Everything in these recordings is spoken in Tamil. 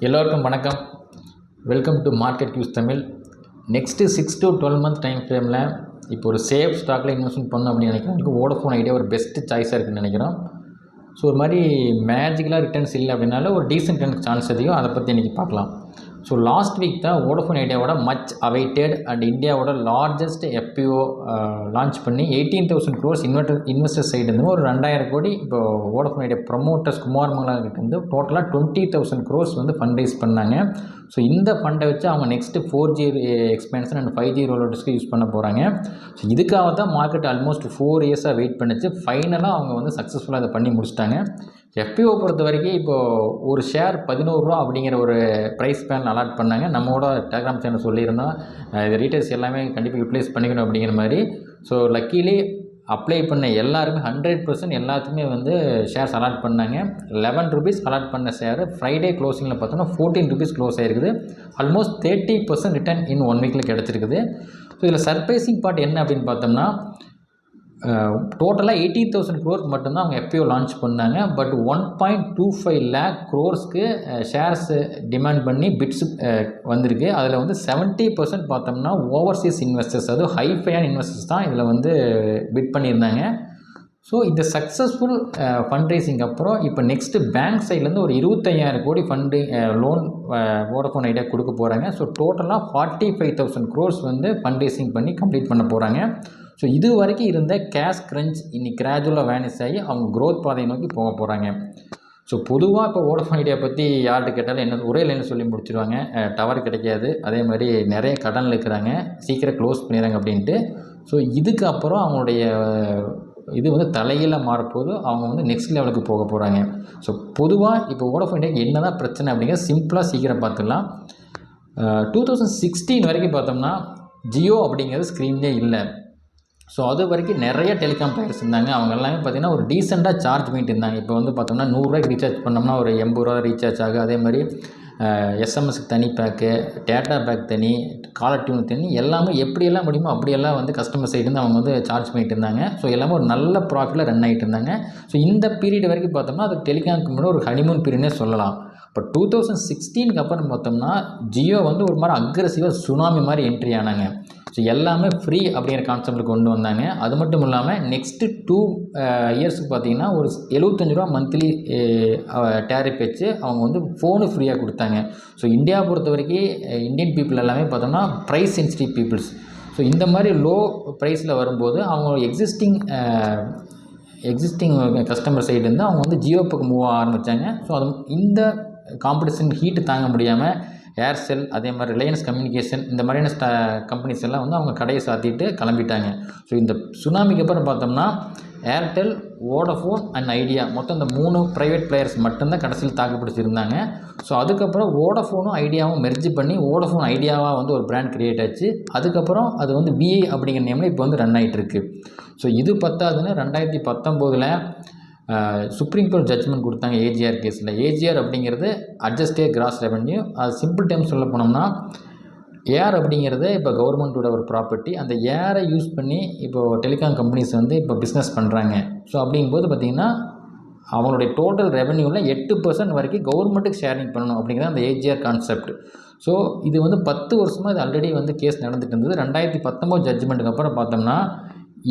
எல்லோருக்கும் வணக்கம். Welcome to market news Tamil. Next 6 to 12 month time ஃப்ரேமில் இப்போ ஒரு சேஃப் ஸ்டாக்கில் இன்வெஸ்ட்மெண்ட் பண்ணணும் அப்படின்னு நினைக்கிறவங்களுக்கு வோடஃபோன் ஐடியா ஒரு பெஸ்ட்டு சாய்ஸாக இருக்குதுன்னு நினைக்கிறோம். ஸோ ஒரு மாதிரி மேஜிக்கலாக ரிட்டர்ன்ஸ் இல்லை அப்படின்னாலும் ஒரு டீசென்ட் ரிட்டர்ன் சான்ஸ் அதிகம். அதை பற்றி இன்றைக்கி பார்க்கலாம். ஸோ லாஸ்ட் வீக் தான் வோடஃபோன் ஐடியாவோட மச் அவைட்டட் அண்ட் இந்தியாவோட லார்ஜஸ்ட் எஃப்பிஓ லான்ச் பண்ணி 18,000 crores இன்வெஸ்டர் சைடு இருந்து ஒரு 2,000 கோடி இப்போ வோடஃபோன் ஐடியா ப்ரொமோட்டர்ஸ் குமார் மங்களாகிட்ட வந்து டோட்டலாக 20,000 crores வந்து ஃபண்ட் ரைஸ் பண்ணாங்க. ஸோ இந்த ஃபண்டை வச்சு அவங்க next 4G expansion and 5G ரோலோட்ஸ்க்கு யூஸ் பண்ண போகிறாங்க. ஸோ இதுக்காக தான் மார்க்கெட் ஆல்மோஸ்ட் 4 இயர்ஸாக வெயிட் பண்ணிச்சு. ஃபைனலாக அவங்க வந்து சக்ஸஸ்ஃபுல்லாக அதை பண்ணி முடிச்சிட்டாங்க. எஃப்பிஓ பொறுத்த வரைக்கும் இப்போது ஒரு ஷேர் 11 ரூபா அப்படிங்கிற ஒரு ப்ரைஸ் பேன் அலாட் பண்ணாங்க. நம்மளோட டெலிகிராம் சேனல் சொல்லியிருந்தோம் இது ரீட்டெயில்ஸ் எல்லாமே கண்டிப்பாக யூட்டிலைஸ் பண்ணிக்கணும் அப்படிங்கிற மாதிரி. ஸோ லக்கிலி அப்ளை பண்ண எல்லாருமே 100% எல்லாத்துக்குமே வந்து ஷேர்ஸ் அலாட் பண்ணாங்க. 11 rupees அலாட் பண்ண ஷேர் ஃப்ரைடே க்ளோசிங்கில் பார்த்தோன்னா 14 rupees க்ளோஸ் ஆகிருக்குது. ஆல்மோஸ்ட் 30% ரிட்டர்ன் இன் 1 வீக்கில் கிடச்சிருக்குது. ஸோ இதில் சர்ப்ரைசிங் பார்ட் என்ன அப்படின்னு பார்த்தோம்னா டோட்டலாக 18,000 crores மட்டும்தான் அவங்க எஃப்பிஓ லான்ச் பண்ணாங்க. But 1.25 lakh crores shares demand பண்ணி பிட்ஸ் வந்திருக்கு. அதில் வந்து 70% பார்த்தோம்னா ஓவர்சீஸ் இன்வெஸ்டர்ஸ், அதுவும் ஹைஃபையான இன்வெஸ்டர்ஸ் தான் இதில் வந்து பிட் பண்ணியிருந்தாங்க. ஸோ இந்த சக்ஸஸ்ஃபுல் ஃபண்ட் ரைசிங் அப்புறம் இப்போ நெக்ஸ்ட்டு பேங்க் சைட்லேருந்து ஒரு 25,000 கோடி ஃபண்டு லோன் வோடஃபோன் ஐடியா கொடுக்க போகிறாங்க. ஸோ டோட்டலாக 45,000 crores வந்து ஃபண்ட் ரைசிங் பண்ணி கம்ப்ளீட் பண்ண போகிறாங்க. ஸோ இது வரைக்கும் இருந்த கேஷ் கிரன்ச் இன்னைக்கு கிராஜுவலாக வேனிஸ் ஆகி அவங்க க்ரோத் பாதையை நோக்கி போக போகிறாங்க. ஸோ பொதுவாக இப்போ வோடஃபோன் ஐடியா பற்றி யார்கிட்ட கேட்டாலும் என்ன ஒரே லைனில் சொல்லி முடிச்சிடுவாங்க, டவர் கிடைக்காது, அதே மாதிரி நிறைய கடனில் இருக்கிறாங்க, சீக்கிரம் க்ளோஸ் பண்ணிடுறாங்க அப்படின்ட்டு. ஸோ இதுக்கப்புறம் அவங்களுடைய இது வந்து தலையில் மாறப்போது அவங்க வந்து நெக்ஸ்ட் லெவலுக்கு போக போகிறாங்க. ஸோ பொதுவாக இப்போ வோடஃபோன் ஐடியாவுக்கு என்ன தான் பிரச்சனை அப்படிங்கிறது சிம்பிளாக சீக்கிரம் பார்த்துடலாம். 2016 வரைக்கும் பார்த்தோம்னா ஜியோ அப்படிங்கிறது ஸ்க்ரீன்லேயே இல்லை. ஸோ அது வரைக்கும் நிறைய டெலிகாம் பிளேயர்ஸ் இருந்தாங்க. அவங்க எல்லாமே பார்த்திங்கன்னா ஒரு டீசெண்டாக சார்ஜ் பண்ணிட்டு இருந்தாங்க. இப்போ வந்து பார்த்தோம்னா 100 ரூபாய்க்கு ரீசார்ஜ் பண்ணோம்னா ஒரு 80 ரூபா ரீசார்ஜ் ஆகும். அதே மாதிரி எஸ்எம்எஸ்க்கு தனி பேக்கு, டேட்டா பேக் தனி, காலர் டியூன் தனி, எல்லாமே எப்படியெல்லாம் முடியுமோ அப்படியெல்லாம் வந்து கஸ்டமர் சைடுந்து அவங்க வந்து சார்ஜ் பண்ணிட்டு இருந்தாங்க. ஸோ எல்லாமே ஒரு நல்ல ப்ராஃபிட்டில் ரன் ஆகிட்டு இருந்தாங்க. ஸோ இந்த பீரியட் வரைக்கும் பார்த்தோம்னா அது டெலிகாம்க்கு முன்னாடி ஒரு ஹனிமூன் பீரியட்னே சொல்லலாம். இப்போ 2016க்கு அப்புறம் பார்த்தோம்னா ஜியோ வந்து ஒரு மாதிரி அக்ரெசிவாக சுனாமி மாதிரி என்ட்ரி ஆனாங்க. ஸோ எல்லாமே ஃப்ரீ அப்படிங்கிற கான்செப்டில் கொண்டு வந்தாங்க. அது மட்டும் இல்லாமல் நெக்ஸ்ட்டு 2 இயர்ஸுக்கு பார்த்தீங்கன்னா ஒரு 75 ரூபா மந்த்லி டேரிஃப் வச்சு அவங்க வந்து ஃபோனு ஃப்ரீயாக கொடுத்தாங்க. ஸோ இந்தியா பொறுத்த வரைக்கும் இந்தியன் பீப்புள் எல்லாமே பார்த்தோம்னா ப்ரைஸ் சென்சிட்டிவ் பீப்புள்ஸ். ஸோ இந்த மாதிரி லோ ப்ரைஸில் வரும்போது அவங்க எக்ஸிஸ்டிங் கஸ்டமர் சைடு இருந்து அவங்க வந்து ஜியோ பக்கம் மூவ் ஆரம்பித்தாங்க. ஸோ அது இந்த காம்படிஷன் ஹீட்டு தாங்க முடியாமல் ஏர்செல், அதே மாதிரி ரிலையன்ஸ் கம்யூனிகேஷன், இந்த மாதிரியான கம்பெனிஸ் எல்லாம் வந்து அவங்க கடையை சாத்திட்டு கிளம்பிட்டாங்க. ஸோ இந்த சுனாமிக்கு அப்புறம் பார்த்தோம்னா ஏர்டெல், வோடஃபோன் அண்ட் ஐடியா மொத்தம் இந்த 3 ப்ரைவேட் பிளேயர்ஸ் மட்டும்தான் கடைசியில் தாக்குப்பிடிச்சிருந்தாங்க. ஸோ அதுக்கப்புறம் வோடஃபோனும் ஐடியாவும் மெர்ஜ் பண்ணி வோடஃபோன் ஐடியாவாக வந்து ஒரு பிராண்ட் கிரியேட் ஆச்சு. அதுக்கப்புறம் அது வந்து விஐ அப்படிங்கிற நேமில் இப்போ வந்து ரன் ஆகிட்டுருக்கு. ஸோ இது பத்தாதுன்னு 2019 சுப்ரீம் கோர்ட் ஜட்ஜ்மெண்ட் கொடுத்தாங்க ஏஜிஆர் கேஸில். ஏஜிஆர் அப்படிங்கிறது அட்ஜஸ்டட் கிராஸ் ரெவென்யூ. அது சிம்பிள் டைம் சொல்ல போனோம்னா ஏர் அப்படிங்கிறது இப்போ கவர்மெண்ட்டோட ஒரு ப்ராப்பர்ட்டி. அந்த ஏரை யூஸ் பண்ணி இப்போது டெலிகாம் கம்பெனிஸ் வந்து இப்போ பிஸ்னஸ் பண்ணுறாங்க. ஸோ அப்படிங்கும்போது பார்த்திங்கன்னா அவங்களுடைய டோட்டல் ரெவென்யூவில் 8% வரைக்கும் கவர்மெண்ட்டுக்கு ஷேரிங் பண்ணணும் அப்படிங்கிறது அந்த ஏஜிஆர் கான்செப்ட். ஸோ இது வந்து 10 வருஷமாக இது ஆல்ரெடி வந்து கேஸ் நடந்துகிட்டு இருந்தது. 2019 ஜட்ஜ்மெண்ட்டுக்கு அப்புறம் பார்த்தோம்னா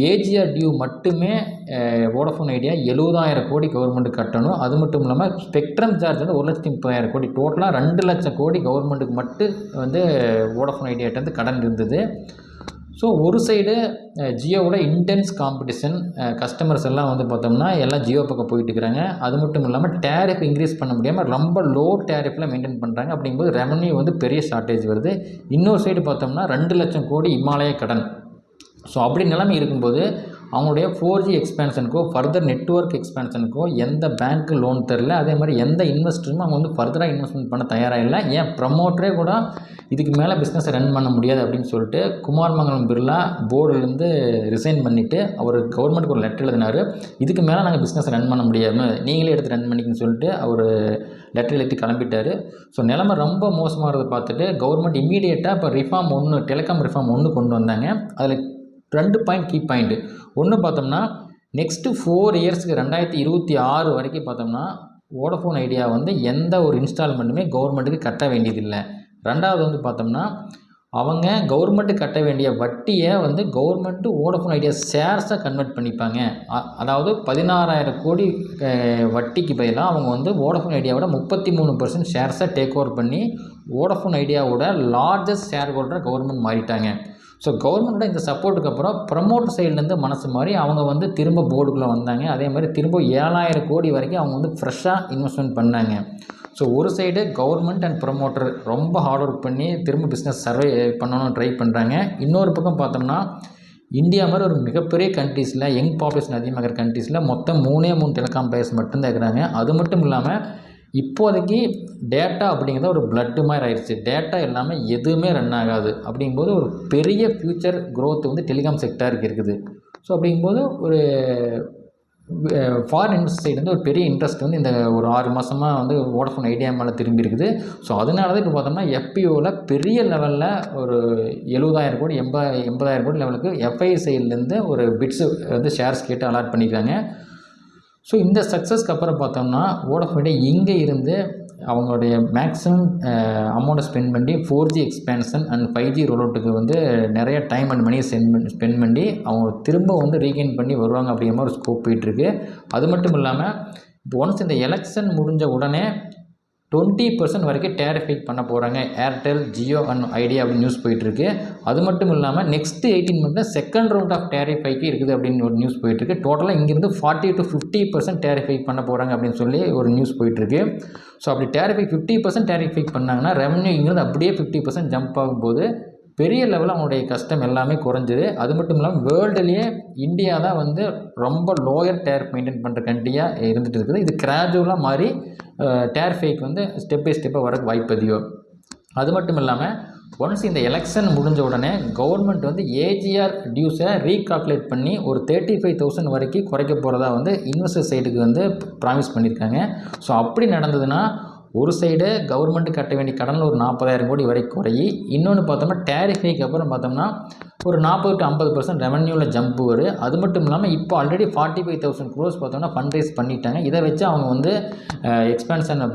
ஏஜிஆர் டியூ மட்டுமே வோடஃபோன் ஐடியா 70,000 கோடி கவர்மெண்ட்டுக்கு கட்டணும். அது மட்டும் இல்லாமல் ஸ்பெக்ட்ரம் சார்ஜ் வந்து 1,30,000 கோடி, டோட்டலாக 2 லட்சம் கோடி கவர்மெண்ட்டுக்கு மட்டும் வந்து வோடஃபோன் ஐடியாட்ட வந்து கடன் இருந்தது. ஸோ ஒரு சைடு ஜியோவோட இன்டென்ஸ் காம்படிஷன், கஸ்டமர்ஸ் எல்லாம் வந்து பார்த்தோம்னா எல்லாம் ஜியோ பக்கம் போயிட்டு இருக்கிறாங்க. அது மட்டும் இல்லாமல் டேரிஃப் இன்க்ரீஸ் பண்ண முடியாமல் ரொம்ப லோ டேரிஃபில் மெயின்டைன் பண்ணுறாங்க. அப்படிங்கும்போது ரெவன்யூ வந்து பெரிய ஷார்ட்டேஜ் வருது. இன்னொரு சைடு பார்த்தோம்னா 2 லட்சம் கோடி இமாலய கடன். ஸோ அப்படி நிலைமை இருக்கும்போது அவங்களுடைய 4G எக்ஸ்பேன்ஷனுக்கோ ஃபர்தர் நெட்வொர்க் எக்ஸ்பேன்ஷனுக்கோ எந்த பேங்க்கு லோன் தரல. அதே மாதிரி எந்த இன்வெஸ்டரும் அவங்க வந்து ஃபர்தராக இன்வெஸ்ட்மெண்ட் பண்ண தயாராக இல்லை. ஏன் ப்ரமோட்டரே கூட இதுக்கு மேலே பிஸ்னஸை ரன் பண்ண முடியாது அப்படின்னு சொல்லிட்டு குமார் மங்கலம் பிர்லா போர்டுலேருந்து ரிசைன் பண்ணிவிட்டு அவர் கவர்மெண்ட்டுக்கு ஒரு லெட்டர் எழுதினார். இதுக்கு மேலே நாங்கள் பிஸ்னஸ் ரன் பண்ண முடியாமல் நீங்களே எடுத்து ரன் பண்ணிக்கன்னு சொல்லிட்டு அவர் லெட்டர் எழுதி கிளம்பிட்டார். ஸோ நிலைமை ரொம்ப மோசமாகிறத பார்த்துட்டு கவர்மெண்ட் இம்மீடியட்டாக இப்போ ரிஃபார்ம் 1 டெலிகாம் ரிஃபார்ம் 1 கொண்டு வந்தாங்க. அதில் 2 கீ பாயிண்ட். ஒன்று பார்த்தோம்னா நெக்ஸ்ட்டு 4 இயர்ஸுக்கு 2026 வரைக்கும் பார்த்தோம்னா வோடஃபோன் ஐடியா வந்து எந்த ஒரு இன்ஸ்டால்மெண்ட்டுமே கவர்மெண்ட்டுக்கு கட்ட வேண்டியதில்லை. ரெண்டாவது வந்து பார்த்தோம்னா, அவங்க கவர்மெண்ட்டுக்கு கட்ட வேண்டிய வட்டியை வந்து கவர்மெண்ட்டு வோடஃபோன் ஐடியா ஷேர்ஸாக கன்வெர்ட் பண்ணிப்பாங்க. அதாவது 16,000 கோடி வட்டிக்கு பதிலாக அவங்க வந்து வோடஃபோன் ஐடியாவோட 33% ஷேர்ஸை டேக் ஓவர் பண்ணி வோடஃபோன் ஐடியாவோட லார்ஜஸ்ட் ஷேர் ஹோல்டராக கவர்மெண்ட் மாறிட்டாங்க. ஸோ கவர்மெண்ட்டோட இந்த சப்போர்ட்டுக்கு அப்புறம் ப்ரமோட்டர் சைட்லேருந்து மனசு மாதிரி அவங்க வந்து திரும்ப போர்டுக்குள்ளே வந்தாங்க. அதே மாதிரி திரும்ப 7,000 கோடி வரைக்கும் அவங்க வந்து ஃப்ரெஷ்ஷாக இன்வெஸ்ட்மெண்ட் பண்ணாங்க. ஸோ ஒரு சைடு கவர்மெண்ட் அண்ட் ப்ரமோட்டர் ரொம்ப ஹார்ட் ஒர்க் பண்ணி திரும்ப பிஸ்னஸ் சர்வே பண்ணணும்னு ட்ரை பண்ணுறாங்க. இன்னொரு பக்கம் பார்த்தோம்னா, இந்தியா மாதிரி ஒரு மிகப்பெரிய கண்ட்ரீஸில் யங் பாப்புலேஷன் அதிகமாக இருக்கிற கண்ட்ரீஸில் மொத்தம் 3 டெலிகாம் பிளேயர்ஸ் மட்டும்தான் இருக்கிறாங்க. அது மட்டும் இல்லாமல் இப்போதைக்கு டேட்டா அப்படிங்கிறது ஒரு பிளட்டு மாதிரி ஆயிடுச்சு. டேட்டா இல்லாமல் எதுவுமே ரன் ஆகாது. அப்படிங்கும்போது ஒரு பெரிய ஃப்யூச்சர் க்ரோத் வந்து டெலிகாம் செக்டாருக்கு இருக்குது. ஸோ அப்படிங்கும்போது ஒரு ஃபாரின் இன்வெஸ்ட் சைடு வந்து ஒரு பெரிய இன்ட்ரெஸ்ட் வந்து இந்த ஒரு 6 மாதமாக வந்து வோடஃபோன் ஐடியா மேலே திரும்பி இருக்குது. ஸோ அதனால தான் இப்போ பார்த்தோம்னா எஃபிஓவில் பெரிய லெவலில் ஒரு 70,000 கோடி 80,000 கோடி லெவலுக்கு எஃப்ஐ சைட்லேருந்து ஒரு பிட்ஸு வந்து ஷேர்ஸ் கேட்டு அலாட் பண்ணியிருக்காங்க. ஸோ இந்த சக்ஸஸ்க்கு அப்புறம் பார்த்தோம்னா வோடஃபோன் ஐடியா இங்கே இருந்து அவங்களுடைய மேக்ஸிமம் அமௌண்ட்டை ஸ்பெண்ட் பண்ணி 4G எக்ஸ்பேன்ஷன் அண்ட் 5G ரோல்அவுட்டுக்கு வந்து நிறைய டைம் அண்ட் மணியை ஸ்பெண்ட் பண்ணி அவங்க திரும்ப வந்து ரீகெயின் பண்ணி வருவாங்க அப்படிங்கிற மாதிரி ஒரு ஸ்கோப் போயிட்டுருக்கு. அது மட்டும் இல்லாமல் இப்போ ஒன்ஸ் இந்த எலெக்ஷன் முடிஞ்ச உடனே 20% வரைக்கும் டேரிஃப் ஹைக் பண்ண போகிறாங்க ஏர்டெல், ஜியோ அண்ட் ஐடியா அப்படின்னு நியூஸ் போயிட்டுருக்கு. அது மட்டும் இல்லாமல் நெக்ஸ்ட் 18 மந்த்தில் second round of tariff hike இருக்குது அப்படின்னு ஒரு நியூஸ் போயிட்டுருக்கு. டோட்டலாக இங்கேருந்து 40 to 50% டேரிஃப் ஹைக் பண்ண போகிறாங்க அப்படின்னு சொல்லி ஒரு நியூஸ் போயிட்டுருக்கு. ஸோ அப்படி டேரிஃப் ஹைக் 50% டேரிஃப் ஹைக் பண்ணாங்கன்னா ரெவன்யூ இங்கேருந்து அப்படியே 50% ஜம்ப் ஆகும்போது பெரிய லெவலில் அவங்களுடைய கஷ்டம் எல்லாமே குறைஞ்சிது. அது மட்டும் இல்லாமல் வேர்ல்டுலேயே இந்தியா தான் வந்து ரொம்ப லோயர் டேரிஃப் மெயின்டைன் பண்ணுற கண்ட்ரியாக இருந்துகிட்டு இருக்குது. இது கிராஜுவலாக மாறி டேரிஃப் ஹைக் வந்து ஸ்டெப் பை ஸ்டெப்பாக வரக்கு வாய்ப்பு அதிகம். அது மட்டும் இல்லாமல் ஒன்ஸ் இந்த எலெக்ஷன் முடிஞ்ச உடனே கவர்மெண்ட் வந்து ஏஜிஆர் டியூஸை ரீகால்குலேட் பண்ணி ஒரு 35,000 வரைக்கும் குறைக்க போகிறதா வந்து இன்வெஸ்டர் சைடுக்கு வந்து ப்ராமிஸ் பண்ணியிருக்காங்க. ஸோ அப்படி நடந்ததுன்னா ஒரு சைடு கவர்மெண்ட்டு கட்ட வேண்டிய கடனில் ஒரு 40,000 கோடி வரைக்கும் குறையி, இன்னொன்று பார்த்தோம்னா டேரிஃப் ஹைக்கு அப்புறம் பார்த்தோம்னா ஒரு 40 to 50% ரெவன்யூவில் ஜம்ப் வரும். அது மட்டும் இல்லாமல் இப்போ ஆல்ரெடி 45,000 crores பார்த்தோம்னா ஃபண்ட் ரைஸ் பண்ணிட்டாங்க. இதை வச்சு அவங்க வந்து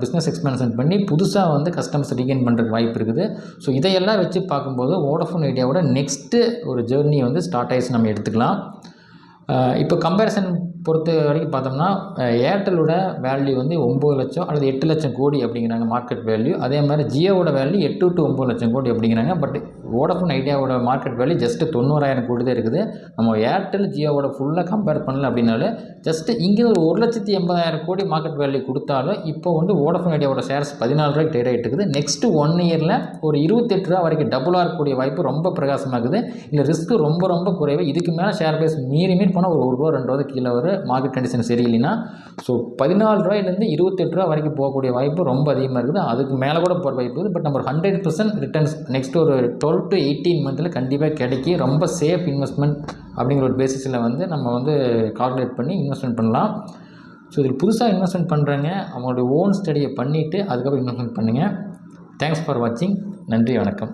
பிஸ்னஸ் எக்ஸ்பேன்ஷன் பண்ணி புதுசாக வந்து கஸ்டமர்ஸ் ரீகெயின் பண்ணுறதுக்கு வாய்ப்பு இருக்குது. ஸோ இதையெல்லாம் வச்சு பார்க்கும்போது வோடஃபோன் ஐடியாவோட நெக்ஸ்ட்டு ஒரு ஜேர்னி வந்து ஸ்டார்ட் ஆயிடுச்சு நம்ம எடுத்துக்கலாம். இப்போ கம்பேரிசன் பொறுத்த வரைக்கும் பார்த்தோம்னா ஏர்டெல்லோட வேல்யூ வந்து 9 லட்சம் அல்லது 8 லட்சம் கோடி அப்படிங்கிறாங்க மார்க்கெட் வேல்யூ. அதே மாதிரி ஜியோவோட வேல்யூ 8 to 9 லட்சம் கோடி அப்படிங்கிறாங்க. பட் வோடஃபோன் ஐடியாவோட மார்க்கெட் வேல்யூ ஜஸ்ட்டு 90,000 கோடி தான் இருக்குது. நம்ம ஏர்டெல் ஜியோவோட ஃபுல்லாக கம்பேர் பண்ணல அப்படின்னாலும் ஜஸ்ட்டு இங்கே ஒரு 1,80,000 கோடி மார்க்கெட் வேல்யூ கொடுத்தாலும் இப்போ வந்து வோடஃபோன் ஐடியாவோட ஷேர்ஸ் 14 ரூபாய்க்கு ட்ரேட் ஆகிட்டு இருக்குது. நெக்ஸ்ட்டு 1 இயரில் ஒரு 28 ரூபா வரைக்கும் டபுளாக இருக்கக்கூடிய வாய்ப்பு ரொம்ப பிரகாசமாகுது. இல்லை ரிஸ்க்கு ரொம்ப ரொம்ப குறைவு. இதுக்கு மேலே ஷேர் ப்ரைஸ் மீறி போனால் ஒரு 1 ரூபா 2 ரூபா கீழே வரும் மார்க்கெட் கண்டிஷன் சரியில்லைன்னா. ஸோ 14 ரூபாயிலேருந்து 28 ரூபா வரைக்கும் போகக்கூடிய வாய்ப்பு ரொம்ப அதிகமாக இருக்குது. அதுக்கு மேலே கூட போகிற வாய்ப்பு இருக்குது. பட் நம்ம ஒரு 100% ரிட்டர்ன்ஸ் நெக்ஸ்ட் ஒரு 12 to 18 மந்த்தில் கண்டிப்பாக கிடைக்கும். ரொம்ப சேஃப் இன்வெஸ்ட்மெண்ட் அப்படிங்கிற ஒரு பேசிஸில் வந்து நம்ம வந்து கால்குலேட் பண்ணி இன்வெஸ்ட்மெண்ட் பண்ணலாம். ஸோ இதில் புதுசாக இன்வெஸ்ட்மெண்ட் பண்ணுறவங்க அவங்களுடைய ஓன் ஸ்டடியை பண்ணிவிட்டு அதுக்கப்புறம் இன்வெஸ்ட்மெண்ட் பண்ணுங்கள். தேங்க்ஸ் ஃபார் வாட்சிங். நன்றி, வணக்கம்.